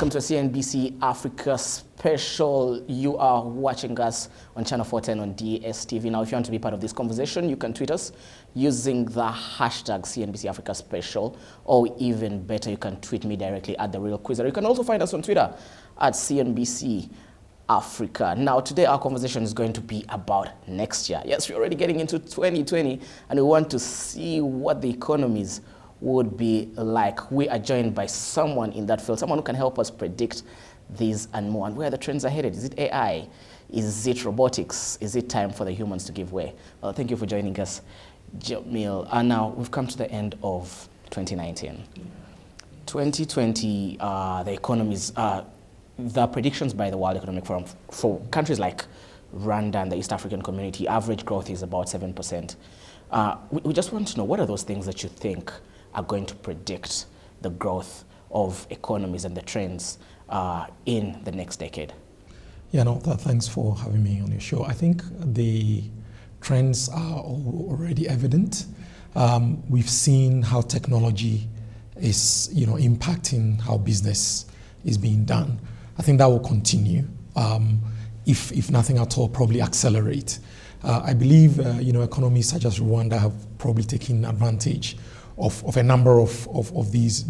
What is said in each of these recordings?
Welcome to a CNBC Africa special. You are watching us on channel 410 on DSTV. Now, if you want to be part of this conversation, you can tweet us using the hashtag CNBC Africa special, or even better, you can tweet me directly at The Real Kwizera. You can also find us on Twitter at CNBC Africa. Now, today our conversation is going to be about next year. Yes, we're already getting into 2020, and we want to see what the economies would be like. We are joined by someone in that field, someone who can help us predict these and more, and where the trends are headed. Is it AI? Is it robotics? Is it time for the humans to give way? Well, thank you for joining us, Jamil. And now we've come to the end of 2019. 2020, the economies, the predictions by the World Economic Forum for countries like Rwanda and the East African community, average growth is about 7%. We just want to know, what are those things that you think are going to predict the growth of economies and the trends in the next decade? Yeah, no, thanks for having me on your show. I think the trends are already evident. We've seen how technology is, impacting how business is being done. I think that will continue. If nothing at all, probably accelerate. I believe, economies such as Rwanda have probably taken advantage of a number of these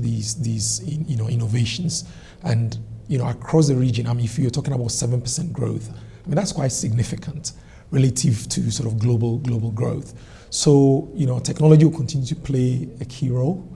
innovations, and across the region. I mean, if you're talking about 7% growth, I mean that's quite significant relative to sort of global growth. So technology will continue to play a key role.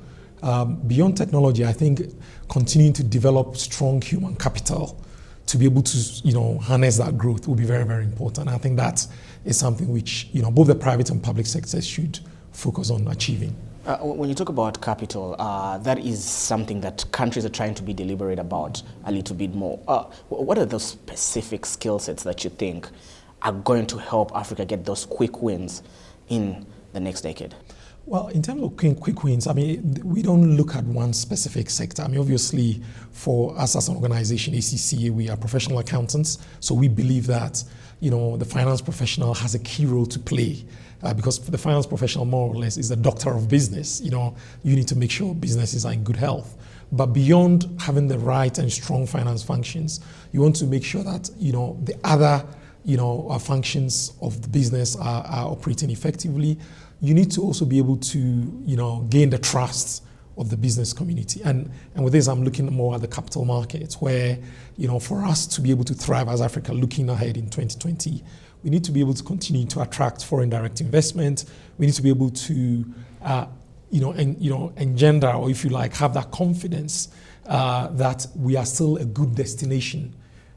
Beyond technology, I think continuing to develop strong human capital to be able to harness that growth will be very, very important. I think that is something which both the private and public sectors should focus on achieving. When you talk about capital, that is something that countries are trying to be deliberate about a little bit more. What are those specific skill sets that you think are going to help Africa get those quick wins in the next decade? Well, in terms of quick wins, I mean, we don't look at one specific sector. I mean, obviously, for us as an organization, ACCA, we are professional accountants, so we believe that the finance professional has a key role to play. Because the finance professional, more or less, is the doctor of business. You need to make sure businesses are in good health. But beyond having the right and strong finance functions, you want to make sure that the other functions of the business are operating effectively. You need to also be able to gain the trust of the business community. And with this, I'm looking more at the capital markets, where for us to be able to thrive as Africa, looking ahead in 2020. We need to be able to continue to attract foreign direct investment. We need to be able to, engender, or if you like, have that confidence that we are still a good destination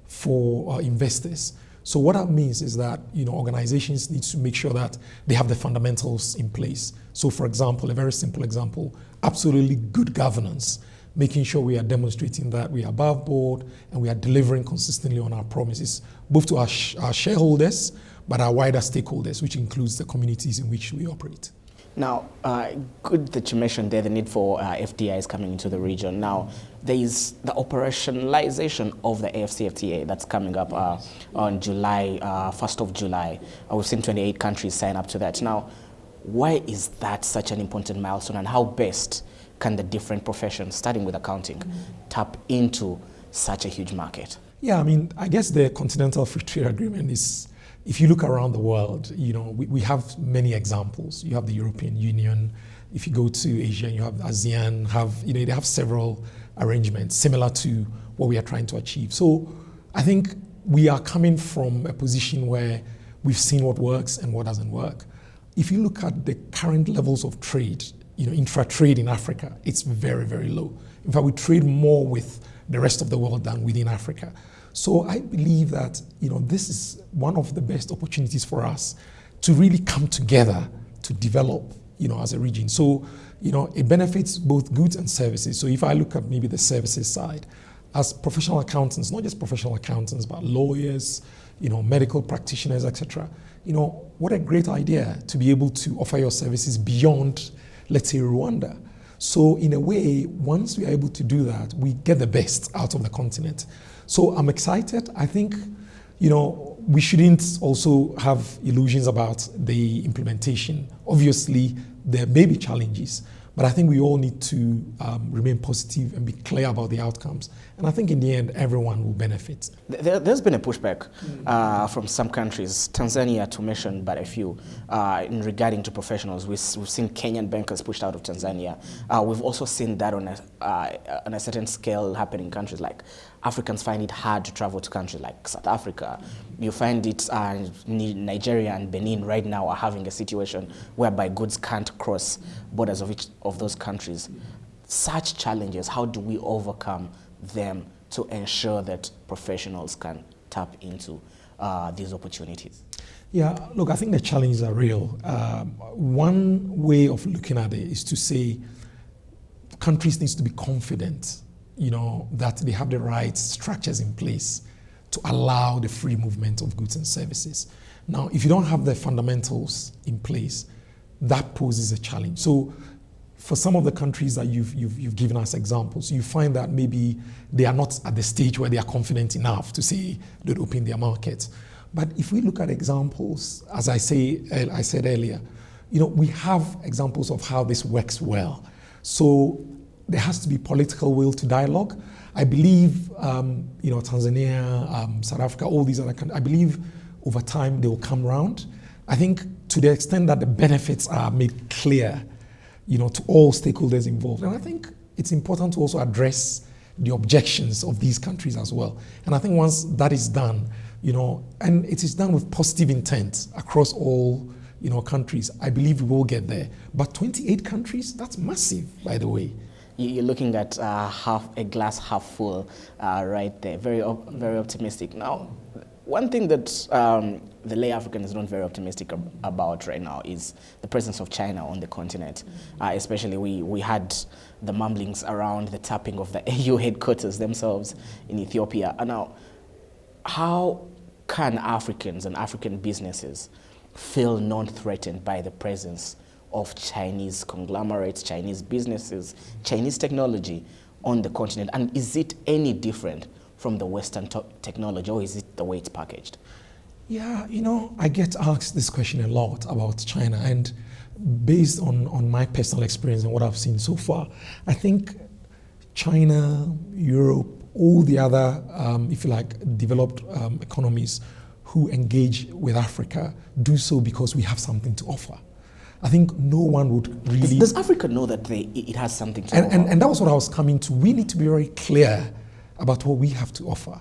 for investors. So what that means is that organizations need to make sure that they have the fundamentals in place. So, for example, a very simple example: absolutely good governance, making sure we are demonstrating that we are above board and we are delivering consistently on our promises, both to our shareholders, but our wider stakeholders, which includes the communities in which we operate. Now, good that you mentioned there the need for FDIs coming into the region. Now, there is the operationalization of the AfCFTA that's coming up on July, 1st of July. We've seen 28 countries sign up to that. Now, why is that such an important milestone, and how best can the different professions, starting with accounting, tap into such a huge market? Yeah, I mean, I guess the Continental Free Trade Agreement is, if you look around the world, we have many examples. You have the European Union. If you go to Asia, you have ASEAN. They have several arrangements similar to what we are trying to achieve. So I think we are coming from a position where we've seen what works and what doesn't work. If you look at the current levels of trade, intra-trade in Africa, it's very, very low. In fact, we trade more with the rest of the world than within Africa. So I believe that this is one of the best opportunities for us to really come together to develop as a region. So it benefits both goods and services. So if I look at maybe the services side, as professional accountants, not just professional accountants, but lawyers, medical practitioners, etc. What a great idea to be able to offer your services beyond, let's say, Rwanda. So in a way, once we are able to do that, we get the best out of the continent. So I'm excited. I think, we shouldn't also have illusions about the implementation. Obviously, there may be challenges, But I think we all need to remain positive and be clear about the outcomes. And I think in the end, everyone will benefit. There's been a pushback from some countries, Tanzania to mention but a few, in regarding to professionals. We've seen Kenyan bankers pushed out of Tanzania. We've also seen that on a certain scale happen in countries like Africans find it hard to travel to countries like South Africa. You find it, Nigeria and Benin right now are having a situation whereby goods can't cross borders of each of those countries. Such challenges, how do we overcome them to ensure that professionals can tap into these opportunities? Yeah, look, I think the challenges are real. One way of looking at it is to say countries need to be confident, that they have the right structures in place to allow the free movement of goods and services. Now, if you don't have the fundamentals in place, that poses a challenge. So for some of the countries that you've given us examples, you find that maybe they are not at the stage where they are confident enough to say they'll open their markets. But if we look at examples, as I said earlier, we have examples of how this works well. So there has to be political will to dialogue. I believe, Tanzania, South Africa, all these other countries, I believe over time they will come round. I think to the extent that the benefits are made clear, to all stakeholders involved. And I think it's important to also address the objections of these countries as well. And I think once that is done, and it is done with positive intent across all, countries, I believe we will get there. But 28 countries, that's massive, by the way. You're looking at a glass half full right there, very optimistic. Now, one thing that the lay African is not very optimistic about right now is the presence of China on the continent. Especially we had the mumblings around the tapping of the AU headquarters themselves in Ethiopia. And now, how can Africans and African businesses feel non-threatened by the presence of Chinese conglomerates, Chinese businesses, Chinese technology on the continent? And is it any different from the Western technology, or is it the way it's packaged? Yeah, I get asked this question a lot about China, and based on my personal experience and what I've seen so far, I think China, Europe, all the other, if you like, developed economies who engage with Africa do so because we have something to offer. I think no one would really... Does Africa know that it has something to offer? And that was what I was coming to. We need to be very clear about what we have to offer.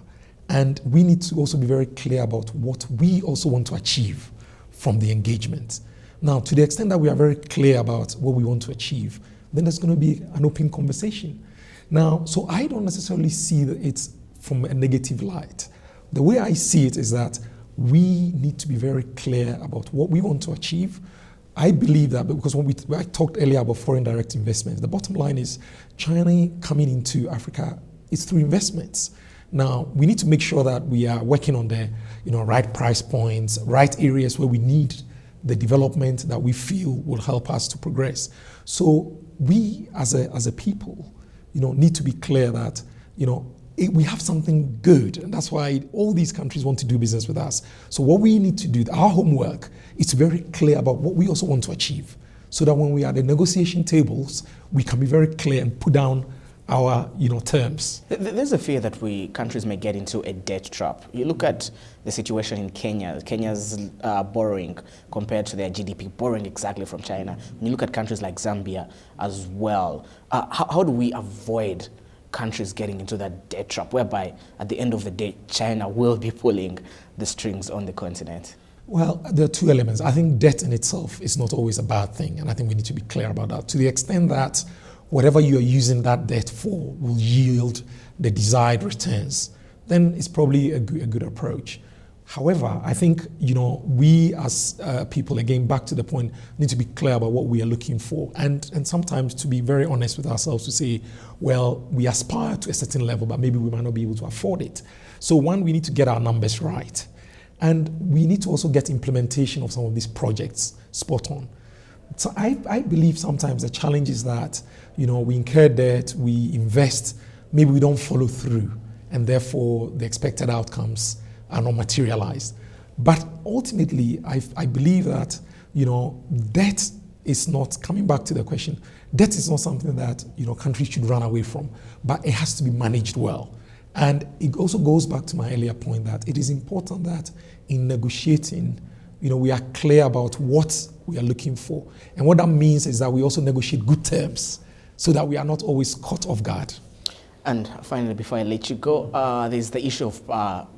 And we need to also be very clear about what we also want to achieve from the engagement. Now, to the extent that we are very clear about what we want to achieve, then there's going to be an open conversation. Now, so I don't necessarily see that it's from a negative light. The way I see it is that we need to be very clear about what we want to achieve. I believe that because when I talked earlier about foreign direct investments, the bottom line is China coming into Africa is through investments. Now, we need to make sure that we are working on the right price points, right areas where we need the development that we feel will help us to progress. So we as a people, need to be clear that, we have something good, and that's why all these countries want to do business with us. So what we need to do, our homework, is to be very clear about what we also want to achieve, so that when we are at the negotiation tables, we can be very clear and put down our terms. There's a fear that countries may get into a debt trap. You look at the situation in Kenya. Kenya's borrowing compared to their GDP, borrowing exactly from China. When you look at countries like Zambia as well, how do we avoid countries getting into that debt trap, whereby at the end of the day, China will be pulling the strings on the continent? Well, there are two elements. I think debt in itself is not always a bad thing, and I think we need to be clear about that. To the extent that whatever you're using that debt for will yield the desired returns, then it's probably a good approach. However, I think, we as people, again, back to the point, need to be clear about what we are looking for, and sometimes to be very honest with ourselves to say, well, we aspire to a certain level, but maybe we might not be able to afford it. So one, we need to get our numbers right. And we need to also get implementation of some of these projects spot on. So I believe sometimes the challenge is that, we incur debt, we invest, maybe we don't follow through, and therefore the expected outcomes are not materialized. But ultimately, I believe that, debt is not, coming back to the question, debt is not something that countries should run away from, but it has to be managed well. And it also goes back to my earlier point that it is important that in negotiating, we are clear about what we are looking for. And what that means is that we also negotiate good terms so that we are not always caught off guard. And finally, before I let you go, there's the issue of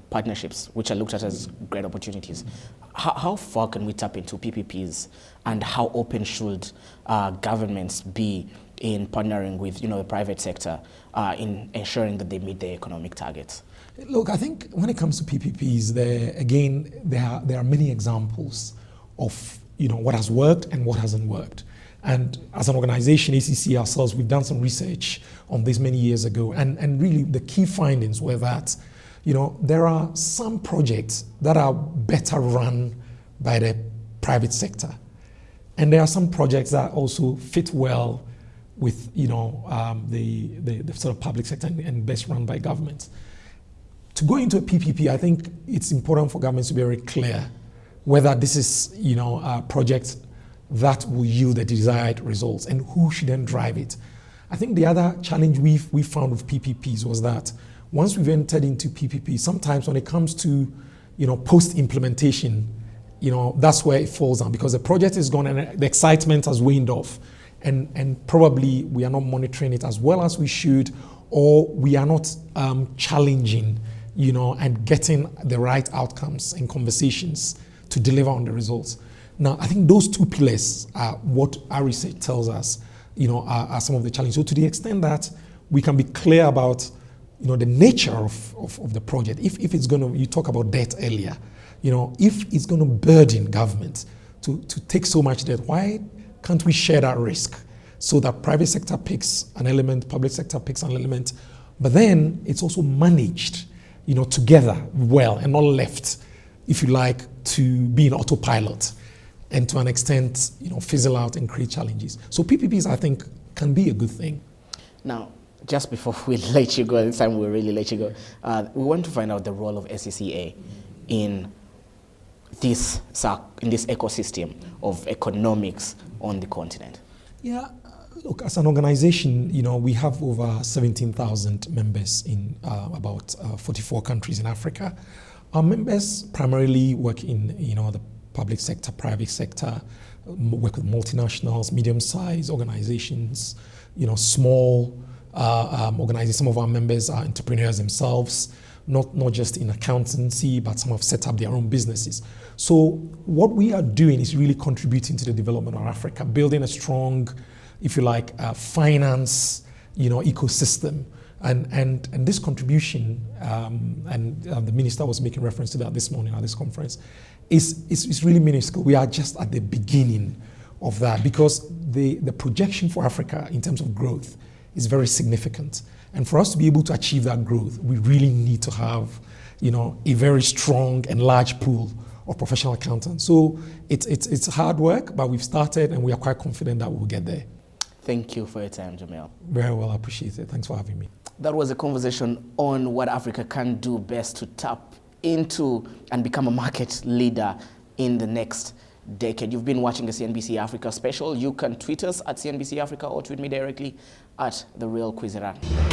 partnerships, which are looked at as great opportunities. How far can we tap into PPPs, and how open should governments be in partnering with the private sector in ensuring that they meet their economic targets? Look, I think when it comes to PPPs, there are many examples of what has worked and what hasn't worked. And as an organization, ACCA ourselves, we've done some research on this many years ago, and really the key findings were that there are some projects that are better run by the private sector, and there are some projects that also fit well with the sort of public sector and best run by governments. To go into a PPP, I think it's important for governments to be very clear whether this is a project that will yield the desired results and who should then drive it. I think the other challenge we found with PPPs was that once we've entered into PPP, sometimes when it comes to post-implementation, that's where it falls down, because the project is gone and the excitement has waned off, and probably we are not monitoring it as well as we should, or we are not challenging and getting the right outcomes and conversations to deliver on the results. Now, I think those two pillars are what our research tells us, are some of the challenges. So to the extent that we can be clear about, the nature of the project, if it's going to, you talk about debt earlier, if it's going to burden government to take so much debt, why can't we share that risk so that private sector picks an element, public sector picks an element, but then it's also managed, together well and not left, if you like, to be in autopilot and to an extent, fizzle out and create challenges. So PPPs, I think, can be a good thing. Now, just before we let you go, this time we'll really let you go, we want to find out the role of ACCA in this ecosystem of economics on the continent. Yeah, look, as an organization, we have over 17,000 members in about 44 countries in Africa. Our members primarily work in, the public sector, private sector, work with multinationals, medium-sized organizations, small organizations. Some of our members are entrepreneurs themselves, not just in accountancy, but some have set up their own businesses. So what we are doing is really contributing to the development of Africa, building a strong, if you like, finance, ecosystem. And this contribution, the minister was making reference to that this morning at this conference, is really minuscule. We are just at the beginning of that, because the projection for Africa in terms of growth is very significant. And for us to be able to achieve that growth, we really need to have, a very strong and large pool of professional accountants. So it's hard work, but we've started and we are quite confident that we'll get there. Thank you for your time, Jamil. Very well, I appreciate it. Thanks for having me. That was a conversation on what Africa can do best to tap into and become a market leader in the next decade. You've been watching the CNBC Africa special. You can tweet us at CNBC Africa or tweet me directly at @TheRealKwizera.